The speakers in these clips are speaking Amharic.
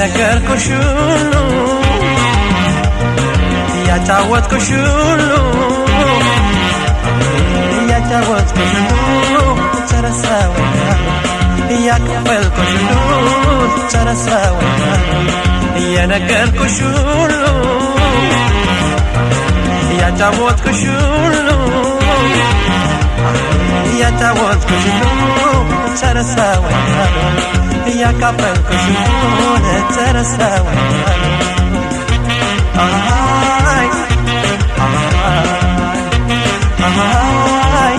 የነገርኩሽ ሁሉ ያጫወትኩሽ ሁሉ ያጫወትኩሽ ሁሉ ተረሳወኝ ያከፈልኩሽ ሁሉ ተረሳወኝ የነገርኩሽ ሁሉ ያጫወትኩሽ ሁሉ ያጫወትኩሽ ሁሉ ተረሳወኝ ያከፈልኩሽ ሁሉ ተረሳወኝ አይ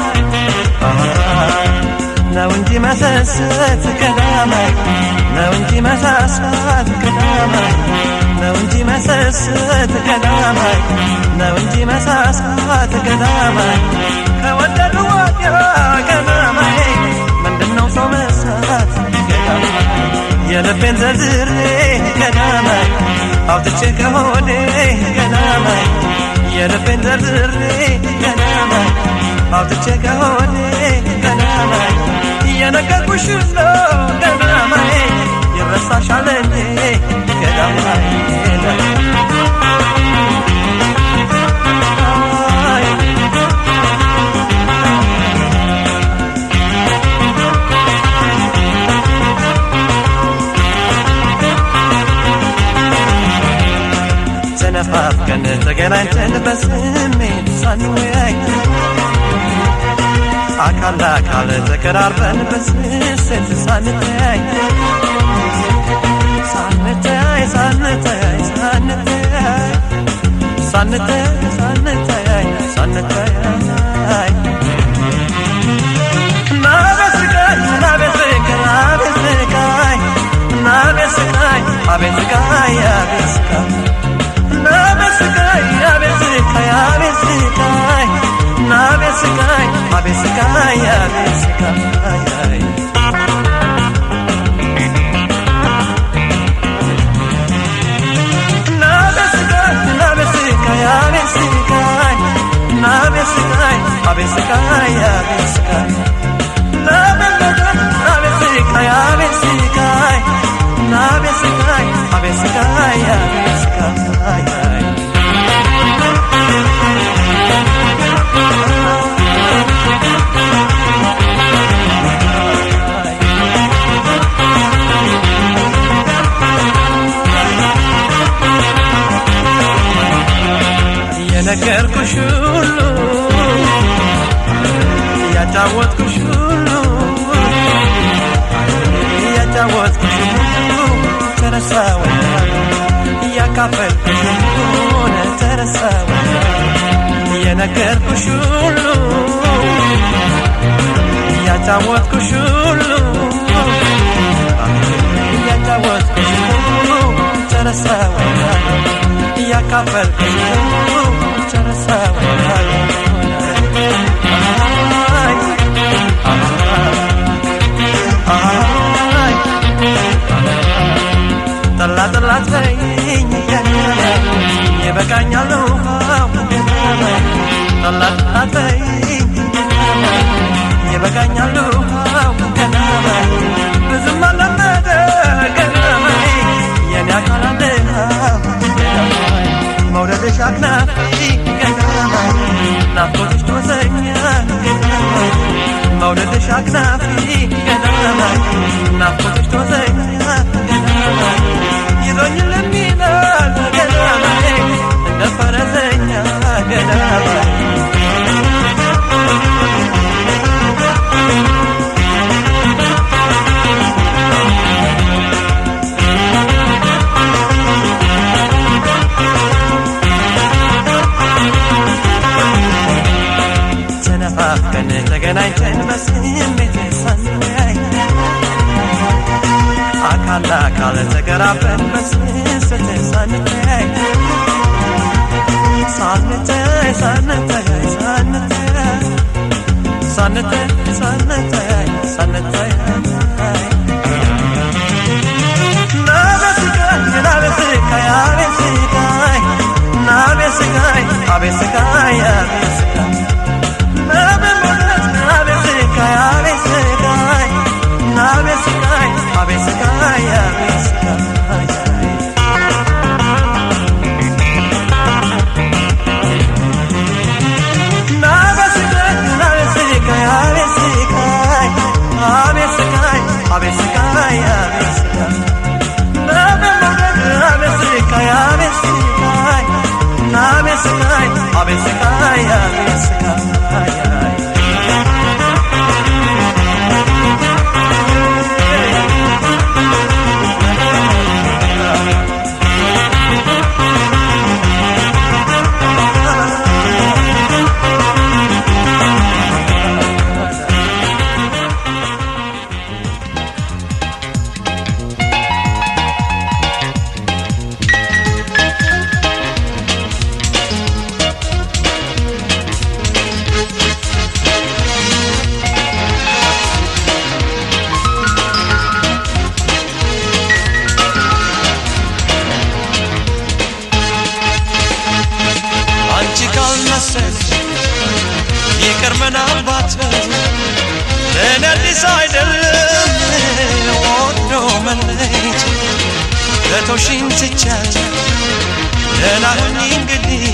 ነው እንጂ መሰሰት ቀዳማይ ነው እንጂ መሳሳት ቀዳማይ ነው እንጂ መሰሰት ቀዳማይ ነው እንጂ መሳሳት ቀዳማይ ከወደዱ ወዲያ ቀዳማይ ምንድነው ሰው መሳት ቀዳማይ የልቤን ዘርዝሬ ቀዳማይ አውጥቼ ከሆዴ ቀዳማይ የልቤን ዘርዝሬ ቀዳማይ አውጥቼ ከሆዴ ቀዳማይ የነገርኩሽ ነው ቀዳማይ ይረሳሻል እንዴ ቀዳማይ ተነፋፍቀን ተገናኝተን በስሜት ሳንወያይ አካል ለአካል ተቀራርበን በስስት ሳንተያይ ሳንተያይ ሳንተያይ ሳንተያይ ሳንተያይ ሳንተያይ ሳንተያይ ናበስቃይ ናበስቃይ ናበስቃይ ናበስቃይ አበስቃይ አበስቃይ ናበስቃይ አበስቃይ አበስቃይ ናበስቃይ አበስቃይ አበስቃይ ናበስቃይ ናበስቃይ አበስቃይ ናበስቃይ አበስቃይ አበስቃይ ናበስቃይ አበስቃይ ናበስቃይ አበስቃይ አበስቃይ የነገርኩሽ ሁሉ ያጫወትኩሽ ሁሉ ያጫወትኩሽ ሁሉ ተረሳወኝ ያካፈልኩሽ ሁሉ ተረሳወኝ የነገርኩሽ ሁሉ ያጫወትኩሽ ሁሉ ያጫወትኩሽ ሁሉ ተረሳወኝ ያካፈልኩሽ ሁሉ ተረሳወኝ ጠላ ጠላት በይኝ ይበቃኛል ውሃው ጠላ ጠላት በይኝ ይበቃኛል ውሃው ብዙም አለመደ ቀዳማይ የኔ አካል አለሃው መውደድሽ አክናፊ ቀዳማይ ናፍቆትሽ ትወሰኛል ቀዳማይ መውደድሽ አክናፊ ቀዳማይ ናፍቆትሽ ትወሰኛል ቀዳማይ ይዞኝ ለሚላል ቀዳማይ እንደ ፈረሰኛ ቀዳማይ ተነፋፍቀን ተገናኝተን በስሜት ሳንወያይ አካል ለአካል ተቀራርበን በስስት ሳንተያይ ሳንተያይ ሳንተያይ ሳንተያይ ሳንተያይ ሳንተያይ ሳንተያይ ናበስቃይ ናበስቃይ አበስቃይ ናበስቃይ አበስቃይ አበስቃይ ናበስቃይ አበስቃይ ናበስቃይ አበስቃይ አበስቃይ አቤት ስቃይ አቤት ስቃይ ይቅር ምናልባት ለእኔ አዲስ አይደለም ወዶ መለየት ለተውሽኝ ትቻለሁ ደህና ሁኚ እንግዲህ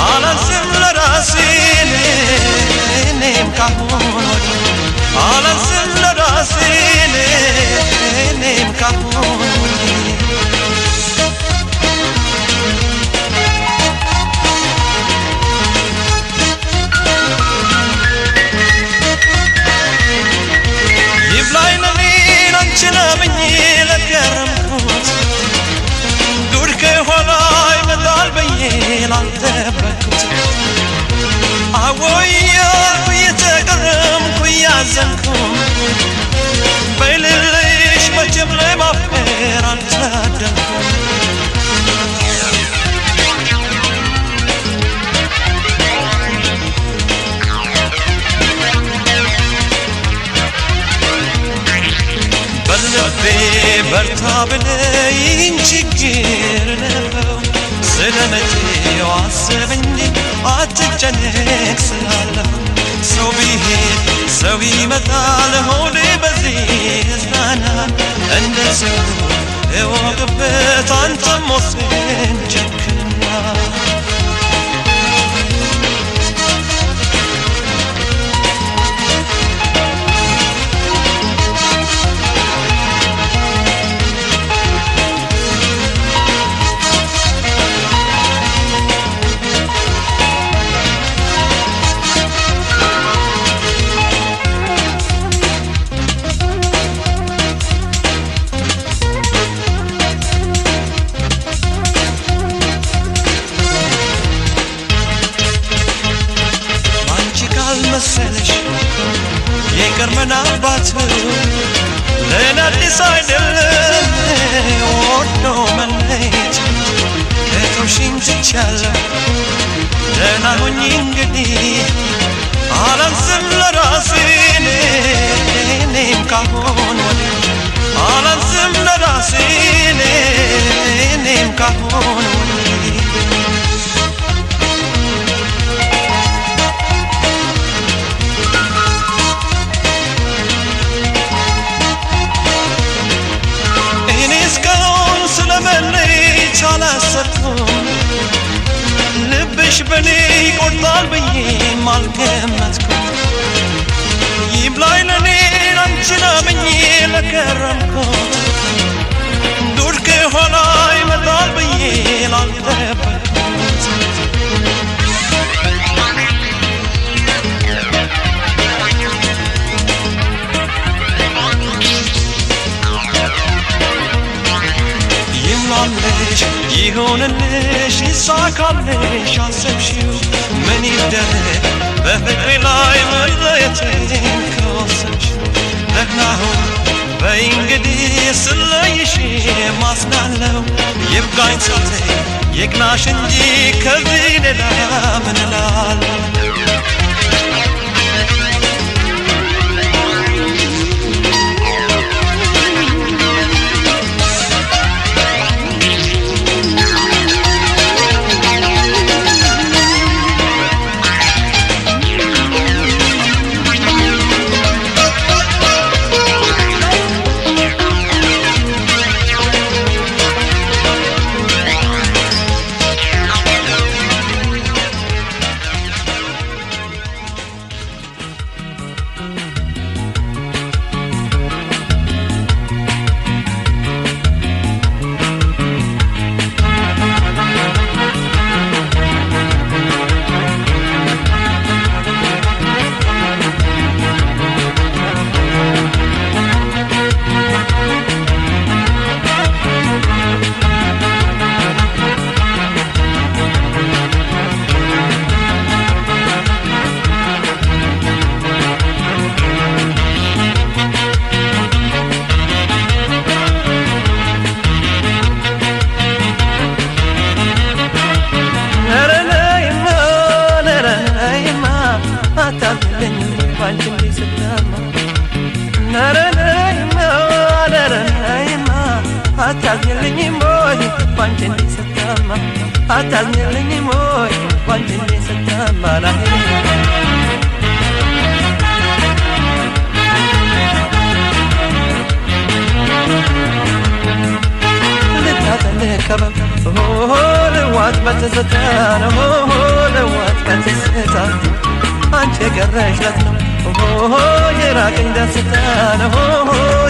አላዝም ለራሴ እኔም ካሁን ወዲህ አላዝም ለራሴ እኔም ካሁን ወዲህ ችለምኝ ለገረምኩት ዱር ከኋላ ይመጣል ብዬ ላልጠበቅኩት አወያልኩ እየተገረምኩ እያዘንኩ በልልሽ መቼም ለማፍቀር አልታደልኩም በልቤ በርታ ብለኝ ችግር ነው ስለመቼው አስብ እንጂ አትጨነቅ ስላለሁ ሰው ቢሄድ ሰው ይመጣል ሆዴ በዚህ ይጽናናል እንደ ሰው እወቅበት አንተም ወስን ጨክና መሰለሽ ይቅር ምናልባት ለእኔ አዲስ አይደለም ወዶ መለየት ለተውሽኝ ትቻለሁ ደህና ሁኚ እንግዲህ አላንስም ለራሴ እኔም ካሁን ወዲህ አላንስም ለራሴ እኔም ካሁን ወዲህ ስለመለየት አላሰብኩም ልብሽ በኔ ይቆርጣል ብዬም አልገመትኩም ይብላኝ ለኔ አንቺን አምኜ ለከረምኩት ዱር ከኋላ ይመጣል ብዬ ላልጠበቅኩት ይምላልሽ ይሁንልሽ ይሳካልሽ አሰብሽው ምን ይደረግ በፍቅሬ ላይ መለየቴን ከወሰንሽ ደህና ሁን በይ እንግዲህ ስለይሽ ማስናለው ይብቃኝ ሳትይ ይቅናሽ እንጂ ከዚህ ሌላ ምን እላለሁ ስትማ ነረነይማ ነረነይማ አታዝኝልኝም ወይ ባንቺ እንዲህ ስትማ አታዝኝልኝም ወይ ባንቺ እንዲህ ስትማ ላይ ልታጠልከበብ ልዋጥ በትዝታ ነው ልዋጥ በትዝታ አንቺ የቀረሽለት ነው የራቀኝ ደስታ ነው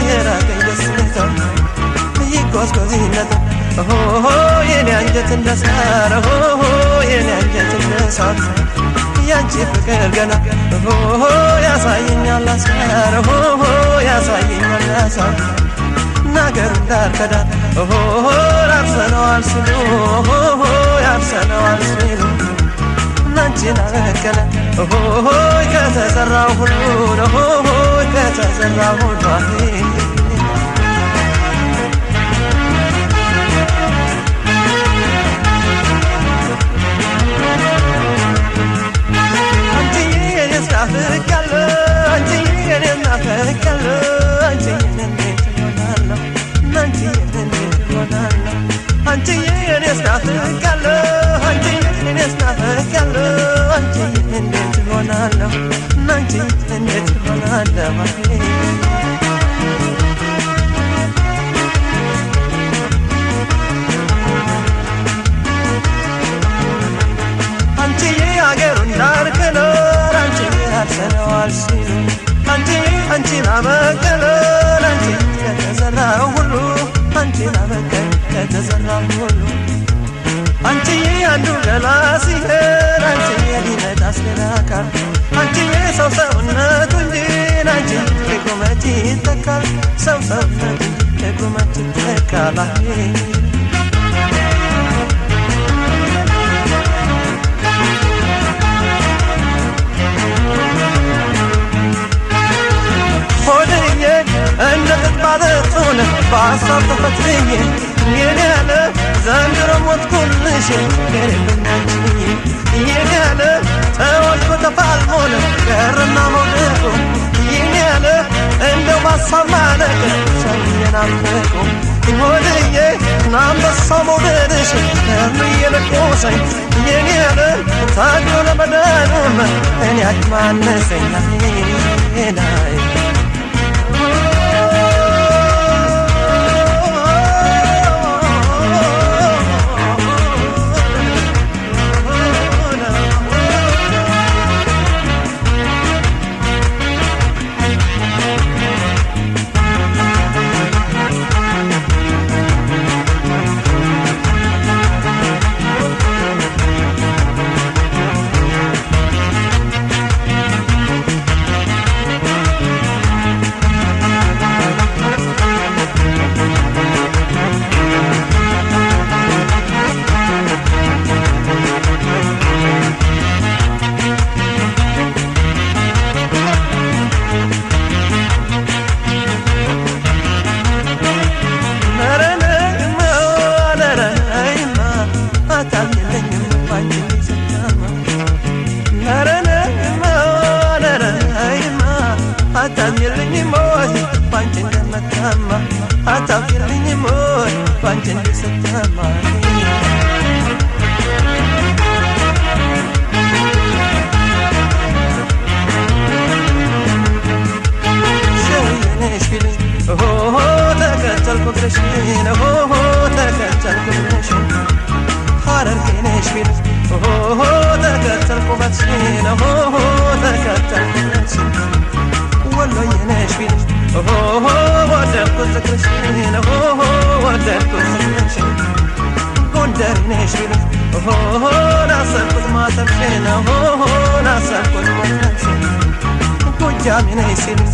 የራቀኝ ደስታ ይጓዝጓዝነት የኔ አንጀት እንደሳር የኔ አንጀት እንደሳር ያንቺ ፍቅር ገና ያሳየኛል አሳር ያሳየኛል አሳር ነገሩ ዳርከዳር ያርሰነዋል ሲሉ ያርሰነዋል ሲሉ ናንቺን አበቀለ ከተዘራው ሁሉ ከተዘራው ሁሉ አንቺዬ እኔስ ናፍቄያለሁ አንቺዬ እኔስ ናፍቄያለሁ አንቺዬ እንዴት እሆናለሁ አንቺዬ እንዴት እሆናለሁ አንቺዬ እኔስ ናፍቄያለሁ አንቺዬ እኔስ ናፍቄያለሁ አንቺዬ እንዴት እሆናለሁ አንቺዬ እንዴት እሆናለሁ አንቺዬ አገሩን ዳር ክለር አንቺዬ ያርሰነዋል ሲሉ አንቺዬ አንቺን አበቀለ አንቺዬ ከተዘራው ሁሉ አንቺን አበቀለ ከተዘራው ሁሉ አንቺዬ አንዱ ገላ ሲሄድ አንቺዬ ሊመጣስ ሌላ አካል አንቺዬ ሰው ሰውነቱ እንጂ አንቺዬ ቁመት ይተካል ሰው ሰውነቱ ቁመት ይተካል ሆድዬ እንደ ጥባለቱን በሀሳብ ተፈትኜ የኔ ያለ ዘንድሮ ሞትኩልሽ የሌለኛችኝ የኔ ያለ ተወድቆ ተፋልሞን ቀርና መውደቁ የኔ ያለ እንደው በሀሳብ ማለቅ ሰው የናፈቁ ሆድዬ ናንበሳው መውደድሽ እርምዬ ለቆሰኝ የኔ ያለ ታግሎ ለመዳኑም እኔ አቅማነሰኝ ላይ አታዝኝልኝም ወይ ባንቺ እንደመታማ አታፍቅርልኝም ወይ ባንቺ እንደሰታማ ሸውየነሽ ቢልኝ ተከተልኩ እግርሽን ተከተልኩ እግርሽን ሐረርጌ ነሽ ቢልኝ ተከተልኩ ውበትሽን ተከተልኩ ውበትሽን ወሎዬ ነሽ ቢልኝ ወደድኩት ፍቅርሽን ወደድኩት ፍቅርሽን ጎንደሬ ነሽ ቢልኝ ናሰርኩት ማተብሽን ናሰርኩት ማተብሽን ጎጃሜ ነሽ ሲልኝ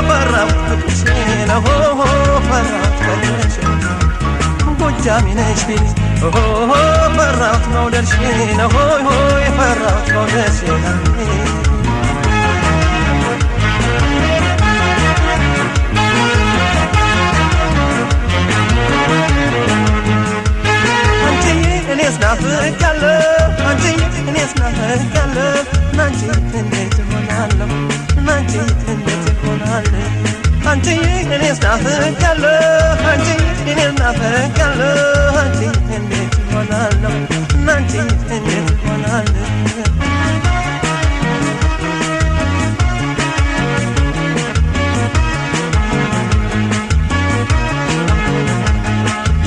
ፈራሁት ፍቅርሽን ፈራሁት ፍቅርሽን ጎጃሜ ነሽ ቢልኝ ፈራሁት መውደድሽን ፈራሁት መውደድሽን እኔስ ናፍቄያለሁ አንቺዬ እኔስ ናፍቄያለሁ ናንቺ እንዴት እሆናለሁ ናንቺ ናፍቄያለሁ አንቺ እኔም ናፍቄያለሁ አንቺ እንዴት እሆናለሁ እናንቺ እንዴት እሆናለሁ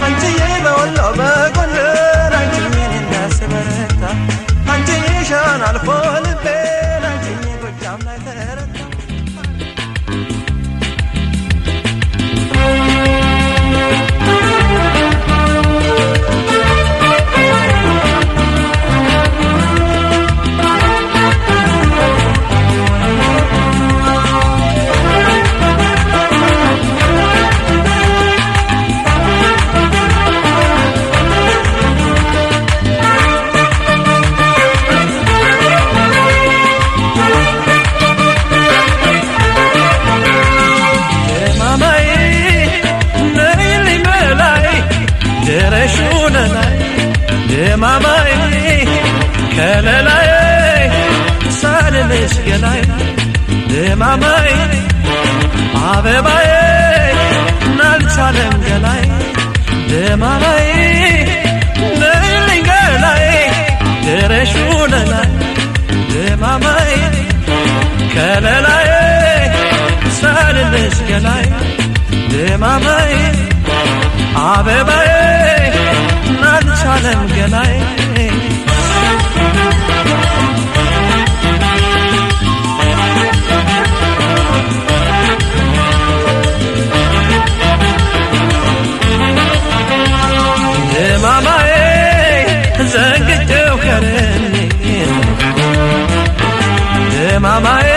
አንቺዬ በወሎ በጎንደር አንቺ እኔን እንዳስበረታ አንቺ ሻን አልፎ ልቤን አንቺ ጎጃም ላይ ተረታ ማማዬ ከለላዬ ሳልልሽ ገላዬ ማማዬ አበባዬ ናልቻለም ገላዬ ማማዬ ነይልኝ ገላዬ ድረሽ ለላይ ማማዬ ከለላዬ ሳልልሽ ገላዬ ማማዬ አበባዬ ናልቻለም ገላዬ ማማዬ ዘንግቼው ከረኔ ማማዬ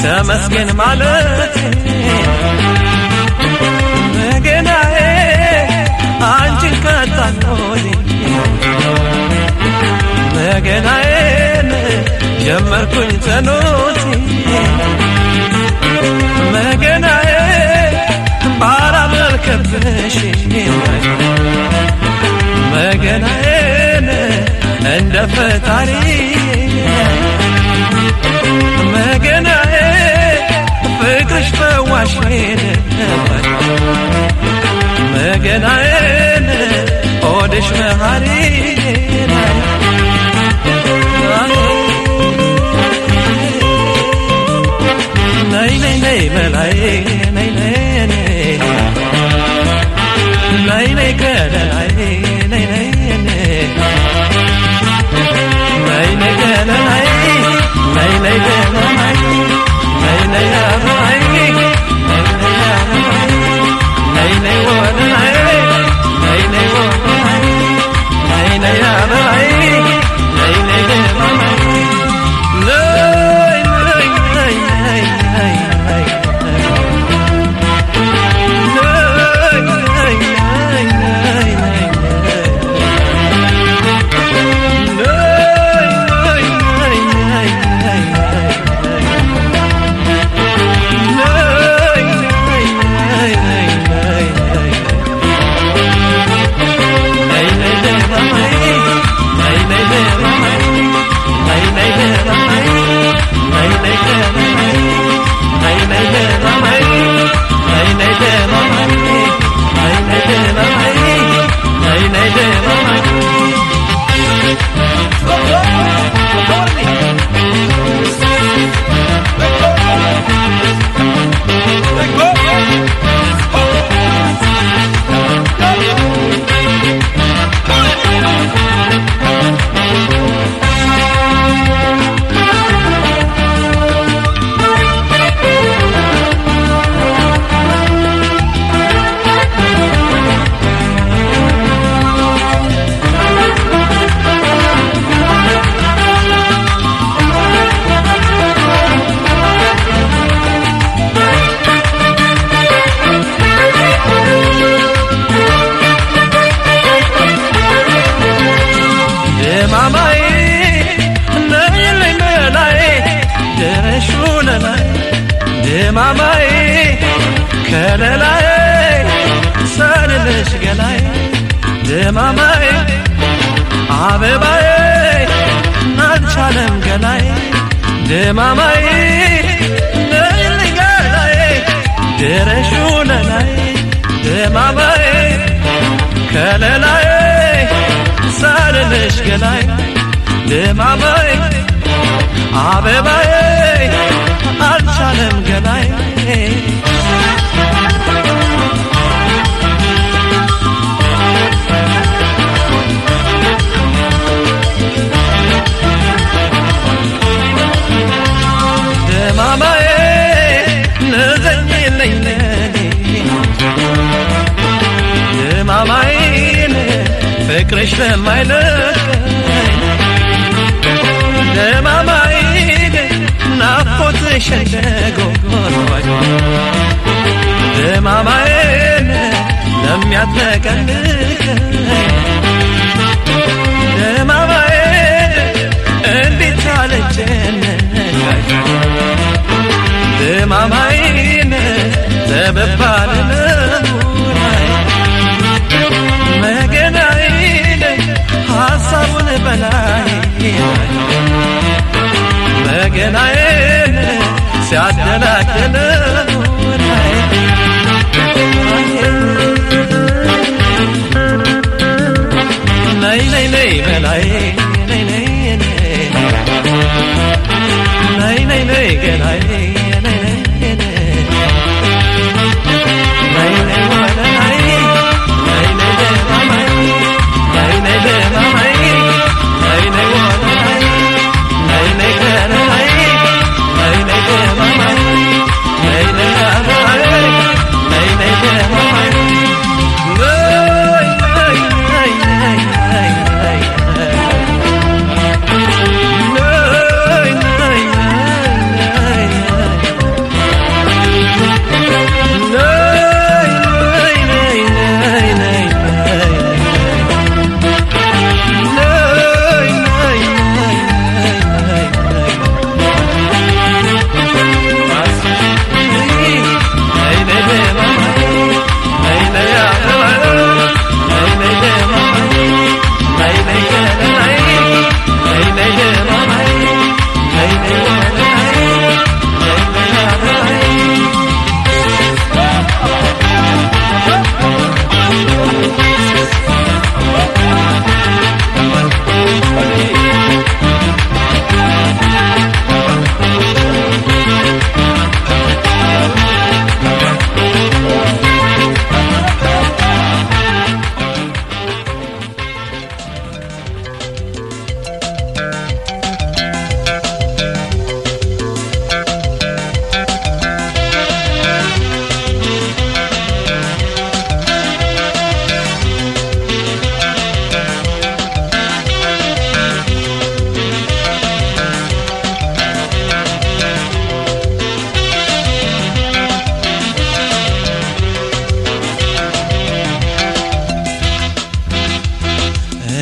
ተመስገን ማለት ገናዬ አንቺን ከታኖኝ መገናዬን ጀመርኩኝ ጸሎቴ መገናዬ ባላመልከብሽ መገናዬን እንደ ፈጣሪ መገናዬ ፍቅርሽ ፈዋሽ መገናዬን ሆድሽ መሃሪ ነይ ነይ ነይ በላይ ነይ ነይ ነይ ነይ ከለላይ ነይ ነይ ነይ ነይ ከለላይ ነይ ነይ ከለላይ ነይ ነይ አበባይ ነይ ነይ ወለላይ ነይ ነይ ወለላይ ነይ ነይ አበባይ ነይ ነይ ከለላይ ማማዬ ከለላዬ ሳልልሽ ገላዬ ማማዬ አበባዬ ናልቻለም ገላዬ ማማዬ ነይልኝ ገላዬ ድረሽ ልበልሽ ገላይ ድማማይ አበባዬ አልቻለም ገላይ ድማማዬ ንዘኝልኝ ለኔ ድማማዬን ፍቅርሽ ለማይለቀኝ ድማማዬን ናፍቆትሽ እንደጎርባኝ ድማማዬን ለሚያጥለቀልቀኝ ድማማዬን እንዴት አልጨነቃኝ ድማማዬን ተበባለ ለሙናይ መገናዬን ሐሳቡን በላይ መገናዬን ሲያደላድለው ናይ ነይ ነይ ነይ በላይ ነይ ነይ ነይ ነይ ነይ ገላይ ነይ ነይ ነይ ነይ ወደ ናይ ነይ ነይ ደማማይ ነይ ነይ ደማማይ ነይ ነይ ወደ ናይ ነይ ነይ ገላይ ነይ ነይ ደማማይ ነይ ነይ ደማማይ ነይ ነይ ደማማይ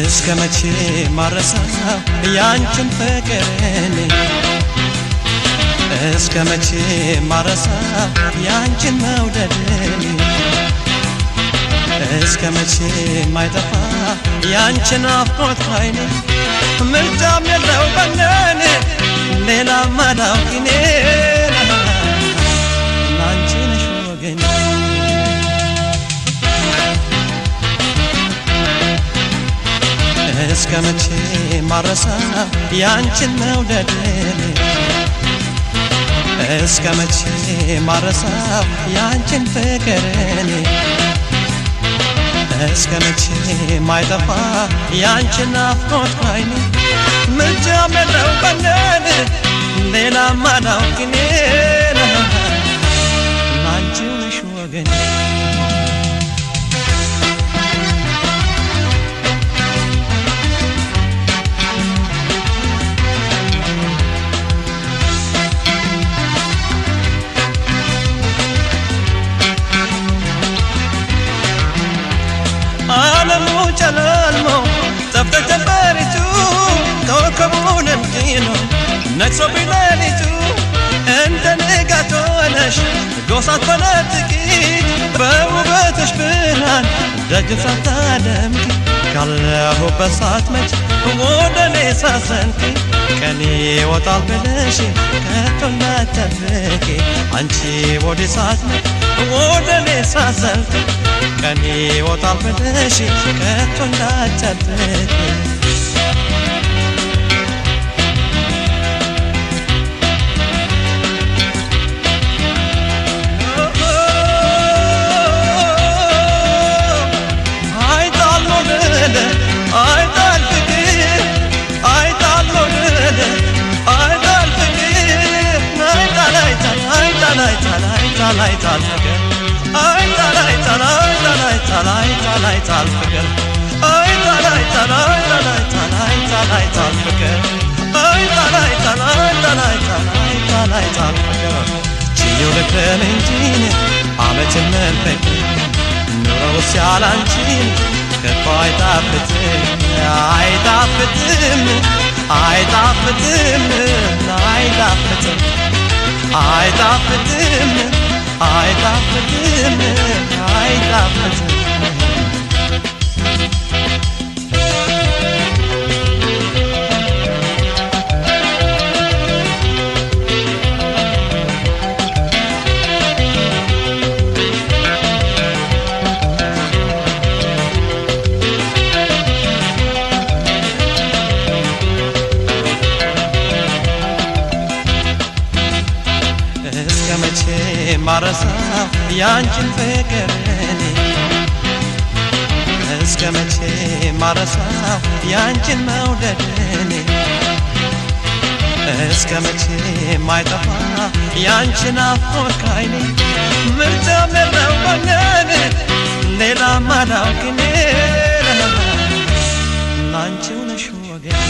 እስከ መቼ ማረሳው ያንቺን ፍቅርን እስከ መቼ ማረሳው ያንቺን መውደድን እስከ መቼ ማይጠፋ ያንቺን ናፍቆት ካይኔ ምርጫም የለው በነን ሌላ ማዳውቂኔ ላንቺ ነሽ ወገኔ እስከ መቼ ማረሳው ያንቺን መውደድን እስከ መቼ ማረሳው ያንቺን ፍቅርን እስከ መቼ ማይጠፋ ያንቺን ናፍቆት ካይኔ ምርጫም የለው በነን ሌላ ማዳውቂኔ ላንቺ ነሽ ወገኔ ዓለሙ ጨለልሞ ጠፍተ ጀንበሪቱ ኮከቡን እንዲኖ ነግሶ ቢሌሊቱ እንደ ንጋት ሆነሽ ጎሳት በለጥቂት በውበትሽ ብርሃን ደጅን ሳታደምቂ ካለሁበት ሳትመጪ ወደ እኔ ሳትዘልቂ ቀኔ ይወጣል ብለሽ ከቶ እንዳትጠብቂ አንቺ ወዲህ ሳትመጪ ወደ እኔ ሳትዘልቂ ቀኔ ይወጣል ብለሽ ከቶ እንዳትጠብቂ አይታል ፍቅር አይታል አይታል አይታል አይታል አይታል አይታል ፍቅር አይታል አይታል አይታል አይታል አይታል አይታል ፍቅር አይታል አይታል አይታል አይታል አይታል አይታል ፍቅር ችዬው ልክረም እንጂ ዓመትን መንፈቅ ኑሮው ሲያላንቺን ከቶ አይጣፍጥም አይጣፍጥም አይጣፍጥም አይጣፍጥም አይጣፍጥም አይጣፍጥም አይጣፍጥም ማረሳው ያንቺን ፍቅር እኔ እስከ መቼ ማረሳው ያንቺን መውደድ እኔ እስከ መቼ ማይጠፋ ያንቺን ናፍቆት ከዓይኔ ምርጫ የለው በነን ሌላ ማላውቅ እኔ ላንቺው ነሽ ወገኔ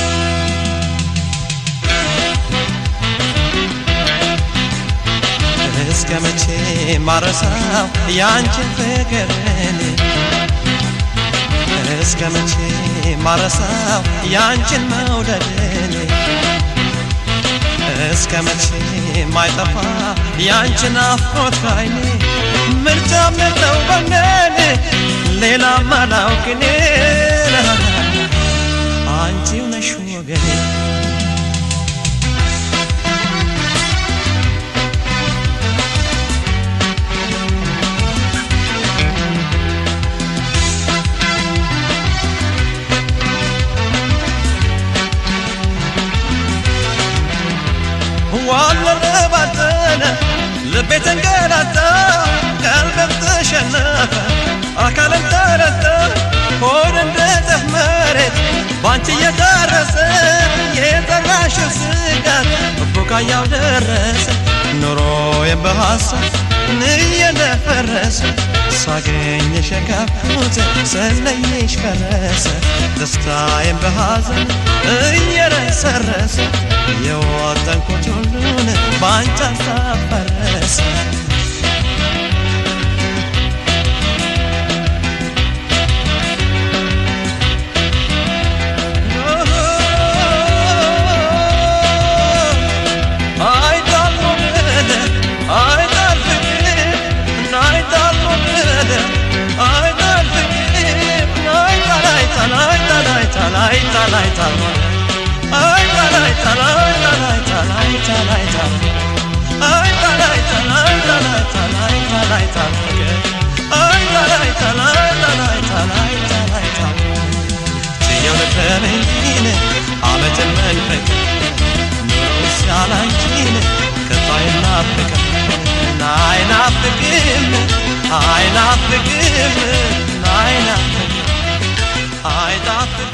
እስከ መቼ ማረሳው ያንቺን ፍቅር እኔ እስከ መቼ ማረሳው ያንቺን መውደድ እኔ እስከ መቼ ማይጠፋ ያንቺን ናፍቆት ከዓይኔ ምርጫም የለው በነን ሌላ ማላውቅ እኔ አንቺው ነሽ ወገኔ ዋለባተነ ልቤ ተንገላታ ቀልቤም ተሸነፈ አካልም ተረታ ሆድ እንደ ጤፍ መሬት ባንቺ እየታረሰ የጠራሽው ስጋት ቡቃያው ደረሰ ኑሮዬም በሐሳብ እየደፈረሰ ሳገኝሽ የከፋሁት ስለይሽ ፈረሰ ደስታዬም በሐዘን እየረሰረሰ የወጠንኩት ሁሉን ባንቺ አሳፈረሰ ዓመትን መንፈቅ ኑሮ ሲያላንቺን ከቶ አይናፍቅም አይናፍቅም አይናፍቅም አይናፍቅም አይጣፍጥም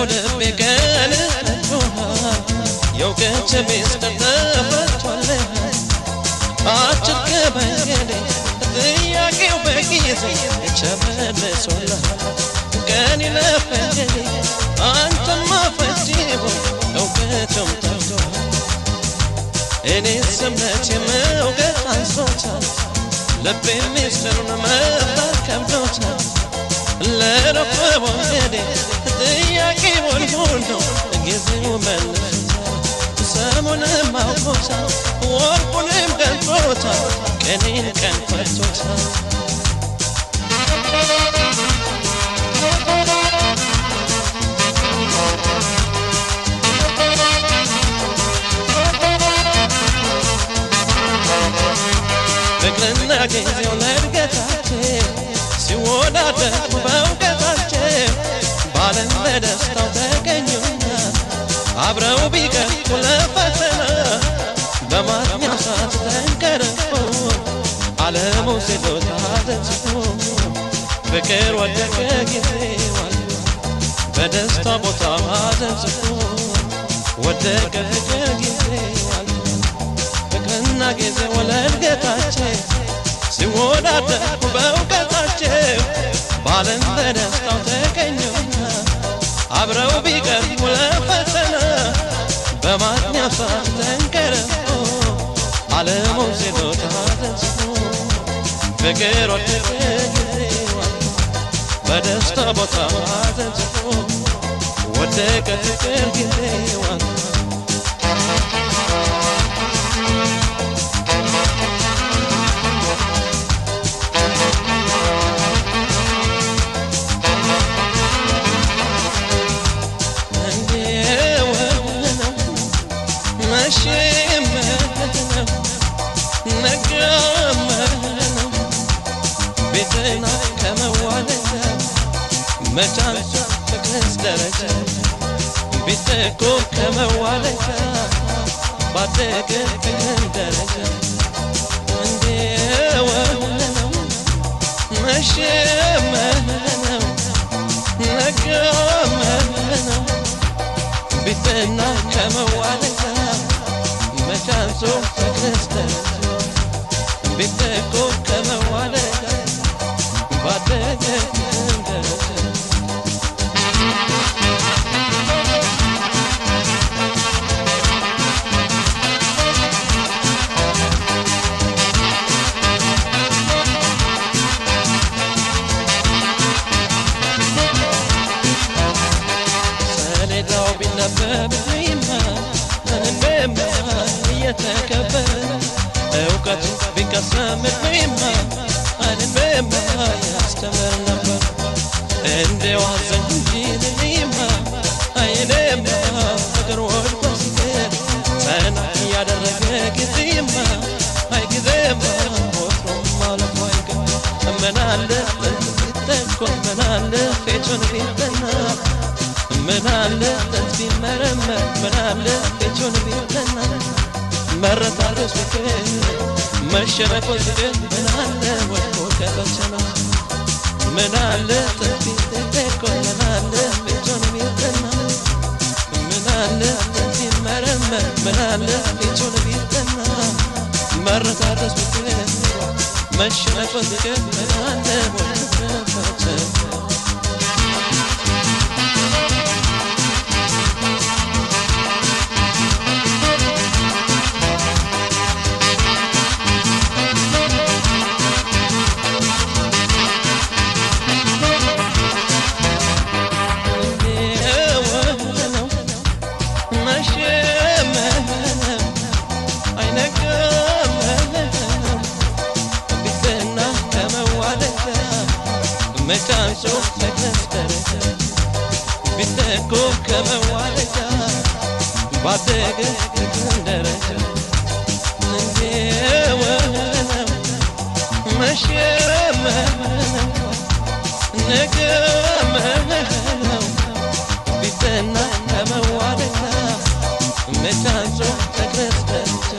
ልቤ ቀን የውቀት ሚስጥር ተፈቷል አጭር ከመንገዴ ጥያቄው በጊዜ ተመልሷል ቀን ይለፈኝ አንተማ ፈጅቦ እውቀቱም ጠፍቷል እኔስ እምነቴ መውቀት አንሶታል ልቤ ሚስጥሩን መፍታት ከብዶታል ለረፈ መንገዴ ጥያቄውን ሁሉ ጊዜው መልሶታል ሰሙንም አውቆታል ወርቁንም ገልጦታል ቀኔን ቀን ፈቶታል ፍቅርና ጊዜው ለእድገታችን ሲወዳደር በእውቀታችን ባለም በደስታው ተገኙና አብረው ቢቀርቡ ለፈተና በማጥኛው ሰዓት ተንቀርፎ ዓለሙ ሲሎት አዘንጽፎ ፍቅር ወደቀ ጊዜዋል በደስታ ቦታ አዘንጽፎ ወደቀ ፍቅር ጊዜዋል ፍቅርና ጊዜው ለእድገታቸው ሲወዳደሩ በእውቀታቸው ባለም በደስታው ተገኙና አብረው ቢቀርቡ ለፈተና በማጥኛው ሰዓት ተንቀርፎ ዓለሙ ሲሎት አዘንጽፎ ፍቅር ወደቀ ጊዜዋል በደስታ ቦታ አዘንጽፎ ወደቀ ፍቅር ጊዜዋል ቤትና ከመዋደድ መቻንሱ ፍቅርስ ደረጃ ቤተኮ ከመዋደድ ባደገ ፍቅር ደረጃ እንዴወነው መሸመነው ነገመነው ቤትና ከመዋደድ መቻንሱ ፍቅርስ ደረጃ ቤተኮ ከመዋደድ ባደገ ደረጃ ሰሌዳው ቢነበብ እንዴማ እየተከበረ እውቀቱ ቢቀሰም እድሜማ አንበማ ያስተምር ነበር እንደው አዘን እንጂ እኔማ አይኔማ ፍቅር ወድቆ ሲቀር ጸና ያደረገ ጊዜማ አይ ጊዜማ ወትሮም ማለፉ አይቀር ምን አለ ቢተኮ ምን አለ ፊቱን ቢጠና ምን አለ ቢመረመር ምን አለ ፊቱን ቢጠና መረታረስ ፍቅር መሸነፍ ፍቅር ምን አለ ወድቆ ከበቸና ምን አለ ቢተኮ ምን አለ ፊቱን ቢጠና ምን አለ ቢመረመር ምን አለ ፊቱን ቢጠና መረታረስ ፍቅር መሸነፍ ፍቅር ምን አለ ወድቆ ከበቸና መቻንሶ ፍቅርስ ደረጃ ቢተኮ ከመዋደጃ ባደገ ፍቅር ደረጃ እንዴወነው መሸመነው ነገመነው ቢተና ከመዋደጃ መቻንሶ ፍቅርስ ደረጃ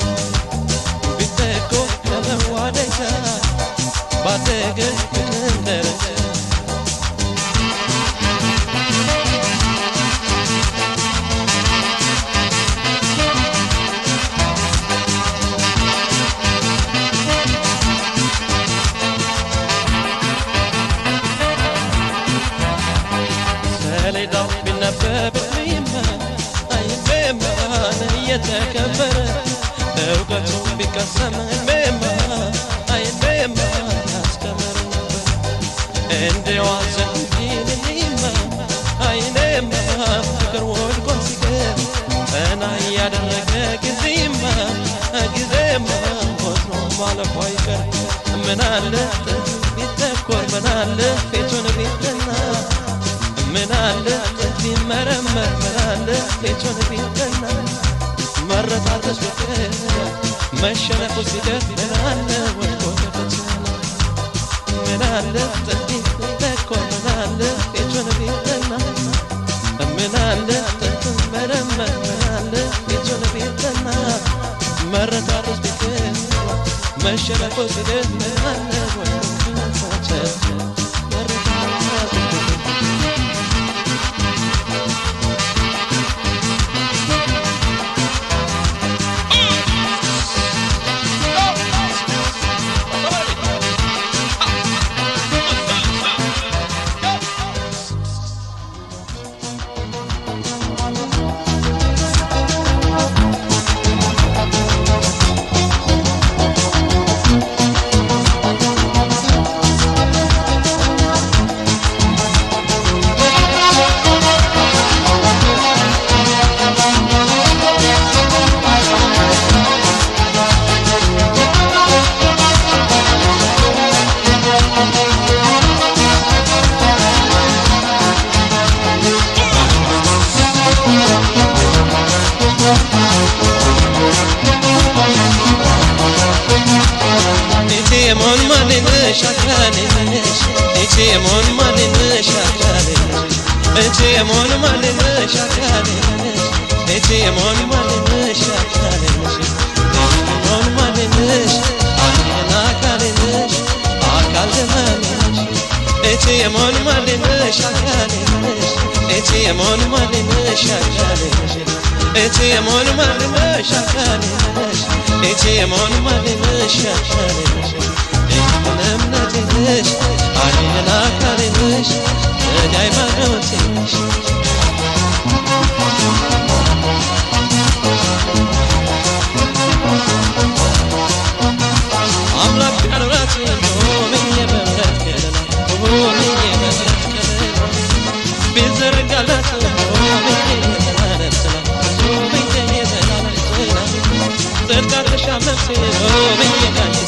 ቢተኮ ከመዋደጃ ባደገ ፍቅር ደረጃ ሰሌዳው ቢነበብ አይቤማ እየተከበረ እውቀቱ ቢቀሰም አይቤማ አይቤማ ያስተምር ነበር እንደው አዘን እንጂማ አይኔማ ፍቅር ወድቆ ሲቀር ጸና ያደረገ ጊዜማ ጊዜማ ወትሮ ማለፉ አይቀር ምን አለ ቢተኮር ምን አለ ፊቱን ቢጠና ምን አለ ቢመረመር ምን አለ ፊቱን ቢጠና መረታረስ ፍቅር መሸነፉ ሲቀር ምን አለ ወድቆ ከበቸና ምን አለ ቢተኮር ምን አለ ፊቱን ቢጠና መላለ መረመናለ ቤቱን ቤተና መረታሮስ ቤት መሸለቆስ ቤት መላለ ወንሳቸ መረታሮስ ቤት Etemon malinish akalesh Etemon malinish akalesh Etemon malinish akalesh Etemon malinish akalesh akalesh Etemon malinish akalesh Etemon malinish akalesh Etemon malinish akalesh Etemon malinish akalesh እምነትሽ አኔና ካለሽ ሃይማኖትሽ አምላክ ቀርራት ሆነኝ በምረት ከለላ ሆነኝ በምረት ከለላ ቢዘርጋላት ሆነኝ የተናነስላ ሆነኝ የተናነስላ ዘርጋለሽ አመት ሆነኝ ካንቺ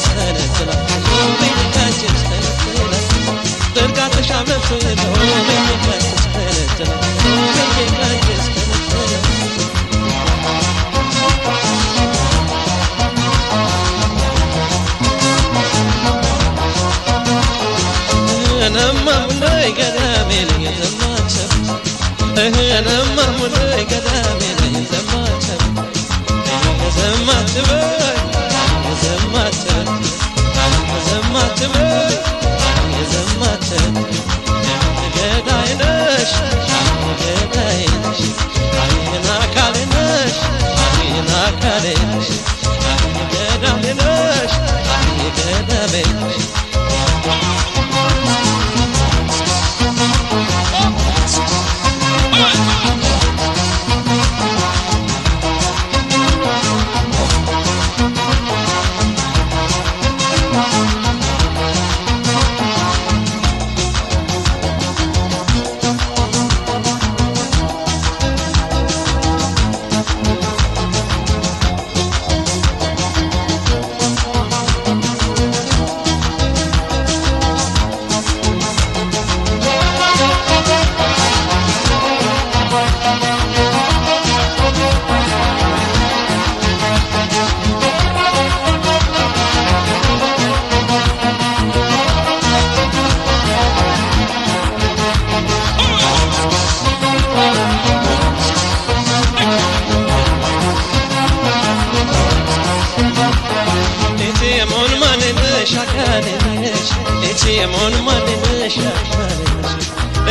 Etemon malinish akalesh Etemon malinish akalesh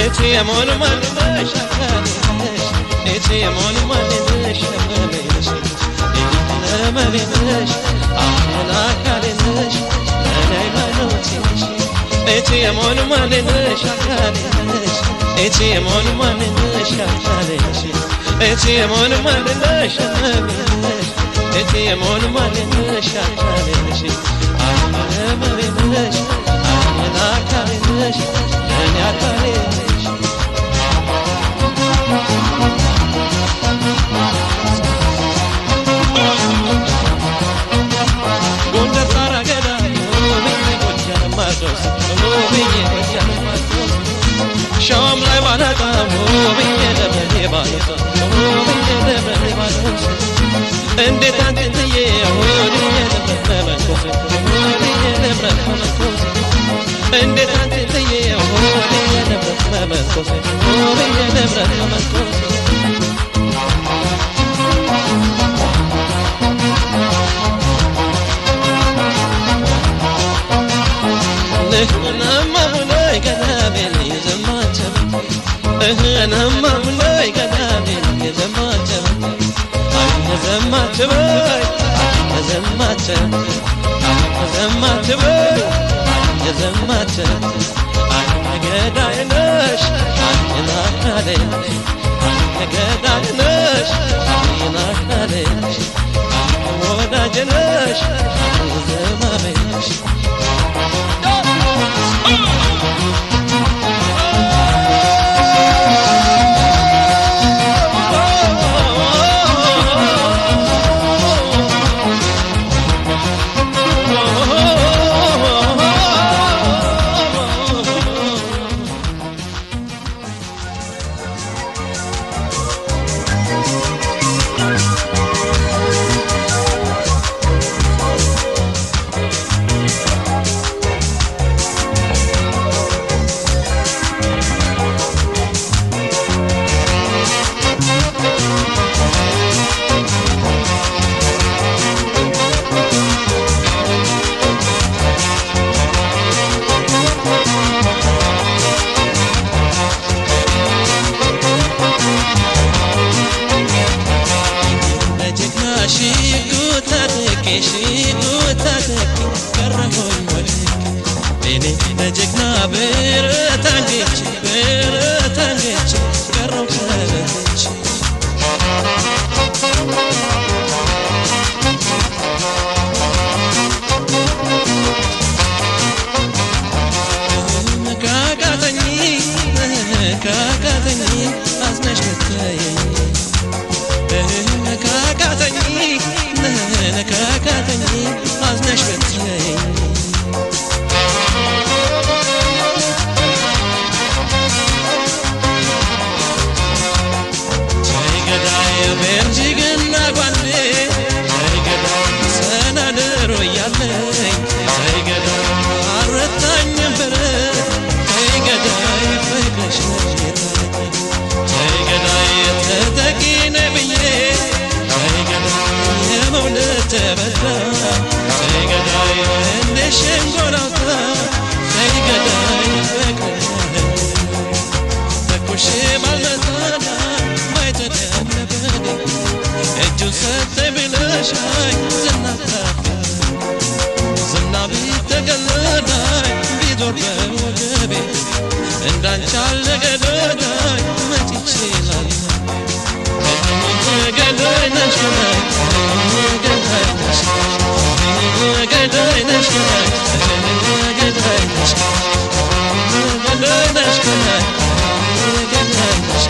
Etemon malinish akalesh Etemon malinish akalesh ሃይማኖትሽ Etemon malinish akalesh Etemon malinish akalesh Etemon malinish akalesh Etemon malinish akalesh Aymanamalish Aymanakalish Aymanakalish Gonda Taragada Omiye Gojan Matos Omiye Gojan Matos Sham Lai Banata Omiye Debeli Batos Omiye Debeli Batos Ende Tantiye Omiye Debeli Batos Omiye Debeli Batos Ende Tantiye Omiye Debeli Batos Omiye Debeli Batos የዘማትበይ የዘማች የዘማትበይ የዘማች ገዳይ ነሽ ይናካለሽ ገዳይ ነሽ ይናካለሽ ወዳጅ ነሽ ዘማመሽ ለጀግና ብረት አንገች ቀረው ከበች ካቃተኝ አዝነሽ ብትተይኝ ካቃተኝ አዝነሽ ብትተይኝ ቤልጅግና ጓንዴ ሳይገዳይ ሰናድሮ እያለኝ ሳይገዳይ አረታኝም ብረ ሳይገዳይ ፍቅርሽ ሳይገዳይ ተጠቂ ነኝ ብዬ ሳይገዳይ የመውደድ ተበዳ ሳይገዳይ እንደ ሸንጎላውታ ሳይገዳይ ፍቅርሽ ተኩሽ ባልመጣና እጁን ሰጠኝ ብለሻኝ ዝና ቢተገለዳይ ቢዞር በወገቤ እንዳንቺ ያለ ገዳይ መች ይችላል ገዳይ ነሽ ገዳይ ነሽ ገዳይ ነሽ ገዳይ ነሽ ገዳይ ነሽ ገዳይ ነሽ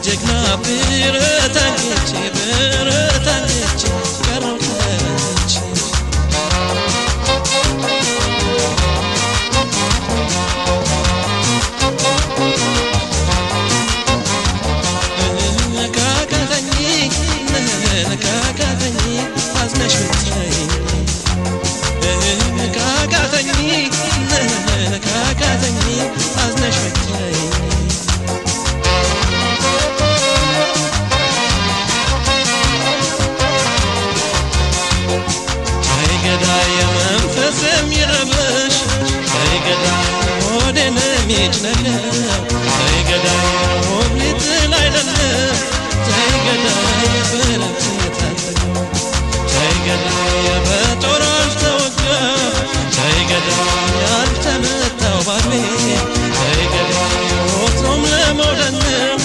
ጀግና ብረት አንገች ቀረው ከበች ካቃተኝ አዝነሽ ብትተይኝ ካቃተኝ አዝነሽ ብትተይኝ መንፈስ የሚረብሽ ሳይገዳይ ሆዴን የሚጭነቀው ሳይገዳይ ውብ ሊጥል አይደለም ሳይገዳይ በረፍት ታጠቀው ሳይገዳይ በጦር አልተወጋም ሳይገዳይ ያልተመታው ባሌ ሳይገዳይ ወትሮም ለመውደድ ነው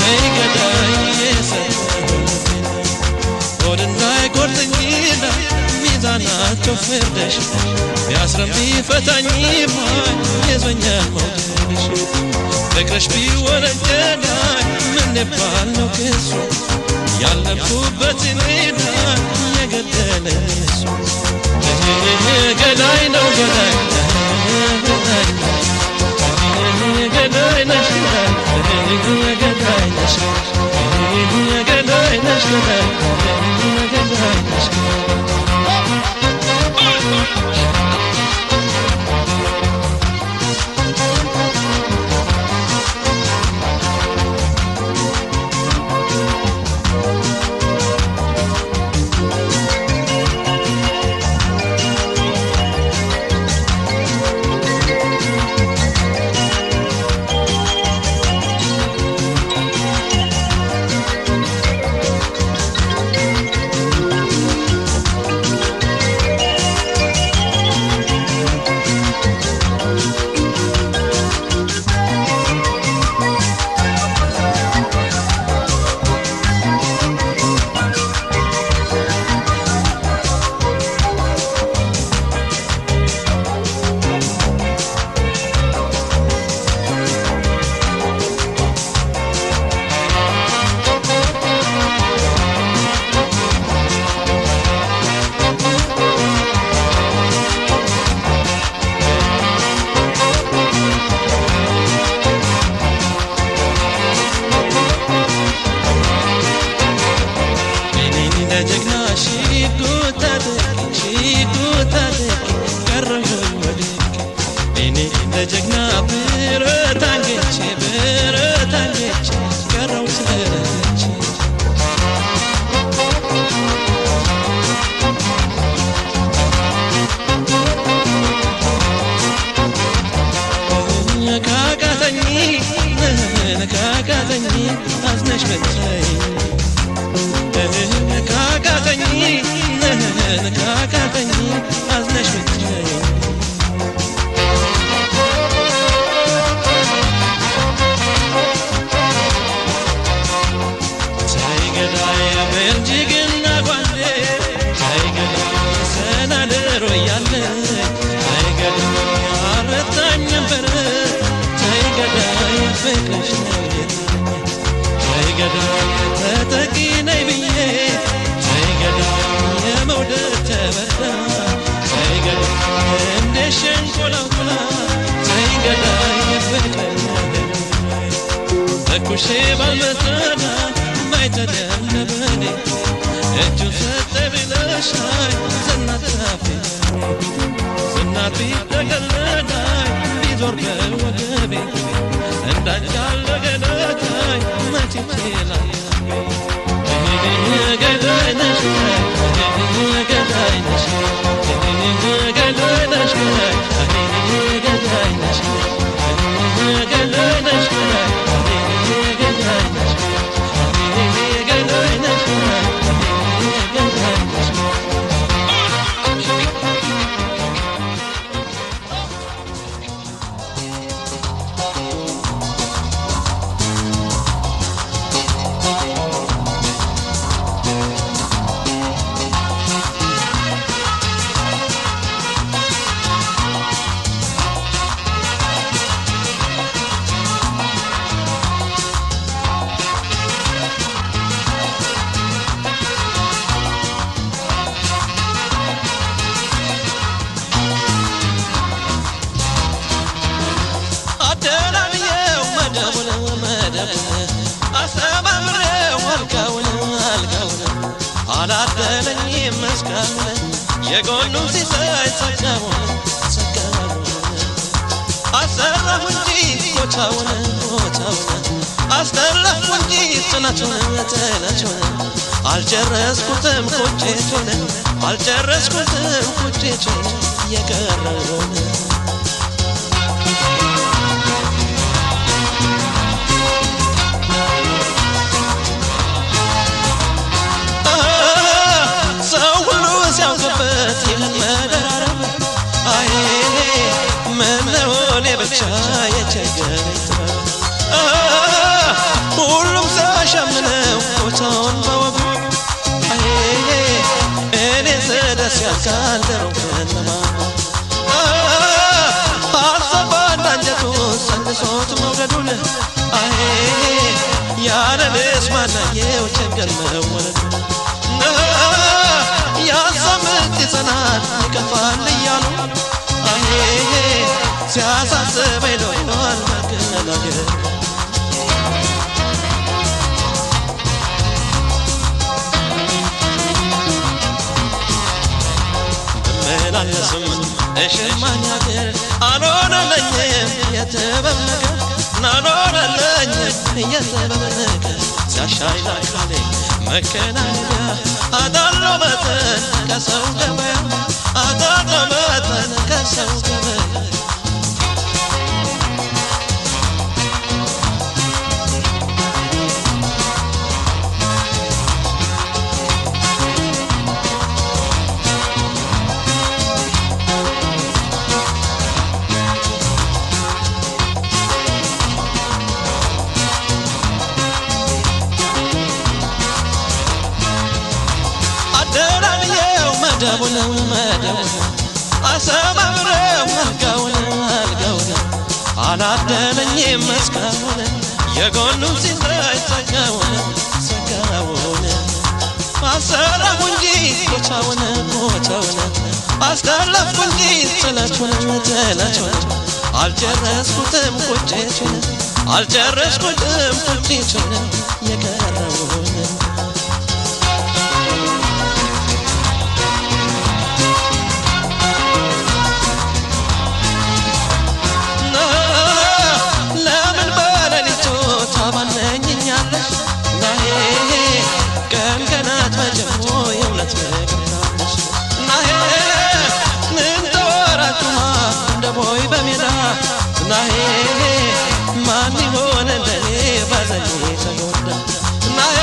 ሳይገዳይ የሰጠው ሆድ እንዳይቆርጠኝ ሚዛናቸው ፍርደሽ ቢያስረም ቢፈታኝ የዞኛል መውደድሽ ፍቅርሽ ቢወረደናይ ምን ይባል ነው ክሱ ያለፉበት ሜዳ የገደለን እሱ ገዳይ ነው ገዳይ ገዳይ ነሽ ገዳይ ነሽ ገዳይ ነሽ ገዳይ ነሽ ለጀግና ብረት አንገቼ ቀረው ስለረች ካቃተኝ አዝነሽ በተይ ካቃተኝ አዝነሽ በተይ በልጅግና ጓንዴ ሳይገድል ሰናድሮ እያለ ሳይገድል አረታኝ ነበር ሳይገዳይ ፍቅርሽ ነው ሳይገዳይ ተጠቂ ነይ ብዬ ሳይገዳይ የመውደድ ተበዳ ሳይገዳይ እንደ ሸንኮላውላ ሳይገዳይ ፍቅር ተኩሼ ባልመጣና ባይተደለበኔ እጁ ሰጠ ብለሻይ ዝናት ቢጠቀለዳይ ቢዞር በወገቤ እንዳንቻለ ገዳይ መች ይችላል ገዳይ ነሽ ገዳይ ነሽ ገዳይ ነሽ ገዳይ ነሽ ገዳይ ነሽ አላደለኝም እስካሁን የጎኑን ሲሳይ ሰጋውን አሰራሁ እንጂ ቦታውን አስተረፍኩ እንጂ ጽናቱን አልጨረስኩትም ቁጭቱን የቀረውን ብቻ የቸገረኝ ሁሉም ሳሸምነው ቦታውን በወጉ እኔ ስደስ ያልካልደረው ከነማ አልሰባ እንዳንጀቱ ሰንሶት መውደዱን ተስፋናየው ችግር መወለድ ያሰምት ይጸናል ይከፋል እያሉ አሄ ሲያሳስበኝ ኖሯል መገናገር ብመላለስም እሽማኝ ሀገር አልሆነለኝም የጥበብ ነገር አልሆነለኝም የጥበብ ነገር ሲያሻይ ላካሌ መከናኛ አዳሎ መጠን ከሰው ገበያ አዳሎ መጠን ከሰው ገበያ መደቡን አሰባብረው አልጋውን አላደለኝም መስካውን የጎኑን ሲሳይ ጸጋውን አሰራሁ እንጂ ኮቻውን አስታለፍኩ እንጂ ጥላቹን አልጨረስኩትም ቁጭቱን የቀረውን ናሄ ማን ይሆን እንደኔ ባዘኔ ተጎዳ ናሄ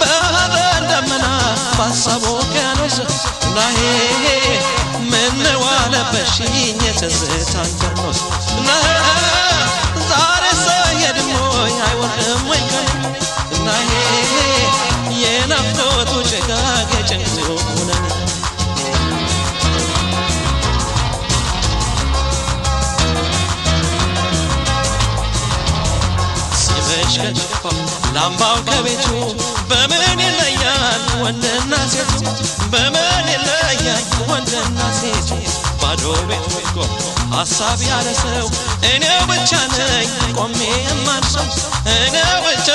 በሐዘን ደመና ባሳብ ውቅያኖስ ናሄ ምነው አለበሽኝ የትዝታን በርኖስ ናሄ ዛሬ ሰየድሞ አይወርድም ወይ ቀን ናሄ የናፍቆቱ ጭጋግ የጭንቁ ኩነኔ ላምባው ከቤቱ በምን ይለያል ወንድና ሴቱ በምን ይለያል ወንድና ሴቱ ባዶ ቤት ወድቆ ሐሳብ ያለ ሰው እኔው ብቻ ነኝ ቆሜ የማልሰው እኔው ብቻ